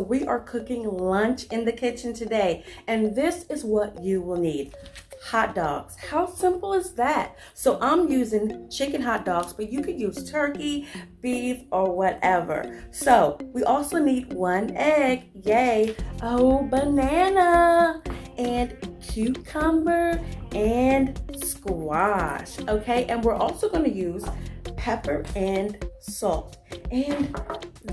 we are cooking lunch in the kitchen today, and this is what you will need. Hot dogs. How simple is that? So I'm using chicken hot dogs, but you could use turkey, beef, or whatever. So we also need 1 egg. Yay. Oh, banana and cucumber and squash. Okay, and we're also going to use pepper and salt. And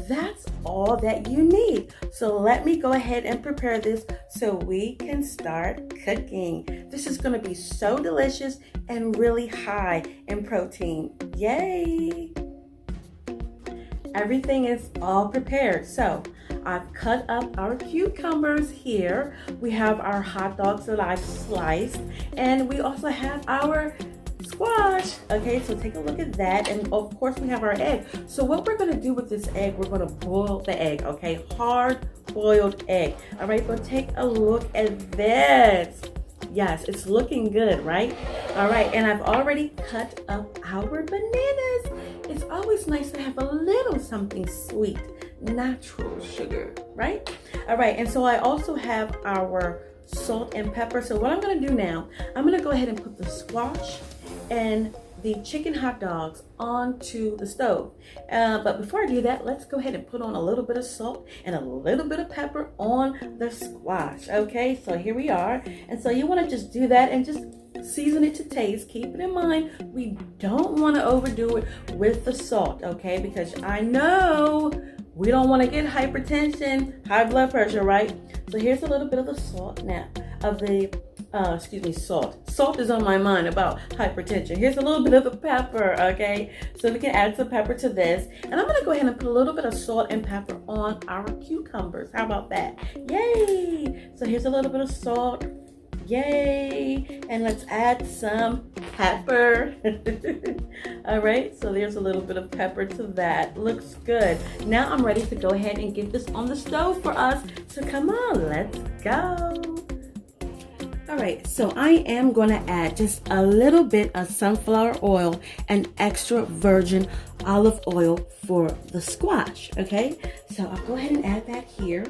that's all that you need. So let me go ahead and prepare this so we can start cooking. This is going to be so delicious and really high in protein. Yay! Everything is all prepared. So I've cut up our cucumbers here. We have our hot dogs that I've sliced, and we also have our squash. Okay, so take a look at that, and of course we have our egg. So what we're going to do with this egg, we're going to boil the egg. Okay, hard boiled egg. All right, but take a look at this. Yes, it's looking good, right? All right, and I've already cut up our bananas. It's always nice to have a little something sweet, natural sugar, right? All right, and so I also have our salt and pepper. So what I'm going to do now, I'm going to go ahead and put the squash and the chicken hot dogs onto the stove. But before I do that, let's go ahead and put on a little bit of salt and a little bit of pepper on the squash. Okay, so here we are. And so you want to just do that and just season it to taste. Keep it in mind, we don't want to overdo it with the salt, okay? Because I know we don't want to get hypertension, high blood pressure, right? So here's a little bit of the salt now, salt. Salt is on my mind about hypertension. Here's a little bit of the pepper, okay? So we can add some pepper to this. And I'm gonna go ahead and put a little bit of salt and pepper on our cucumbers. How about that? Yay! So here's a little bit of salt. Yay! And let's add some pepper. All right, so there's a little bit of pepper to that. Looks good. Now I'm ready to go ahead and get this on the stove for us. So come on, let's go. All right, so I am going to add just a little bit of sunflower oil and extra virgin olive oil for the squash, okay? So I'll go ahead and add that here,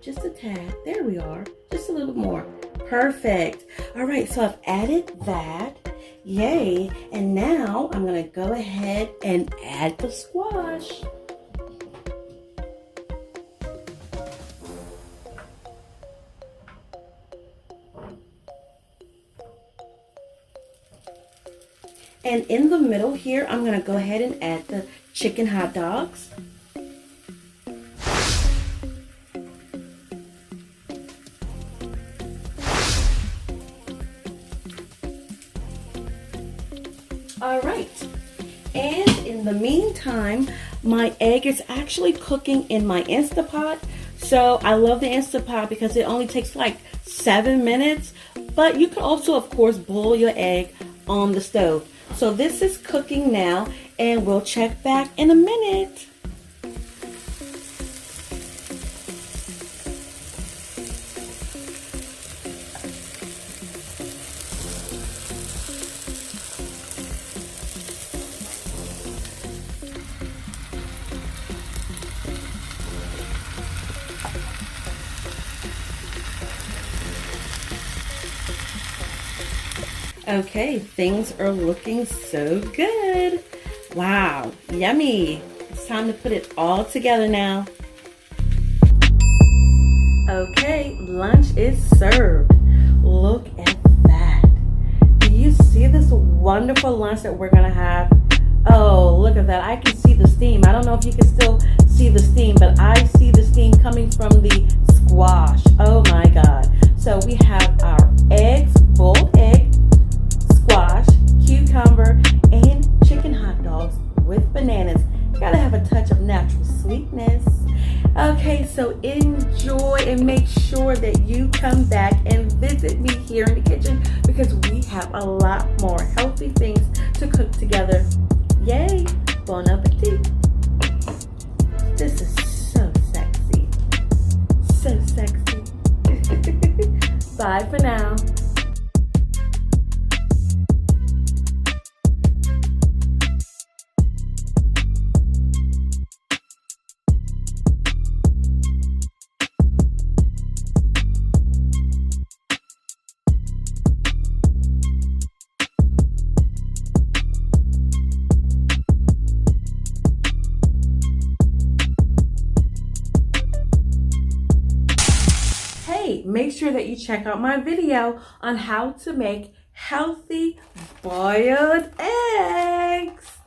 just a tad. There we are, just a little more. Perfect. All right, so I've added that. Yay. And now I'm going to go ahead and add the squash. And in the middle here, I'm going to go ahead and add the chicken hot dogs. All right. And in the meantime, my egg is actually cooking in my Instapot. So I love the Instapot because it only takes like 7 minutes. But you can also, of course, boil your egg on the stove. So this is cooking now, and we'll check back in a minute. Okay, things are looking so good. Wow, yummy. It's time to put it all together now. Okay, lunch is served. Look at that. Do you see this wonderful lunch that we're gonna have? Oh, look at that. I can see the steam. I don't know if you can still see the steam, but I see the steam coming from the squash. Oh my God. So we have our eggs, boiled egg, squash, cucumber, and chicken hot dogs with bananas. Gotta have a touch of natural sweetness. Okay, so enjoy and make sure that you come back and visit me here in the kitchen because we have a lot more healthy things to cook together. Yay! Bon appetit! This is so sexy. So sexy. Bye for now. hey, make sure that you check out my video on how to make healthy boiled eggs.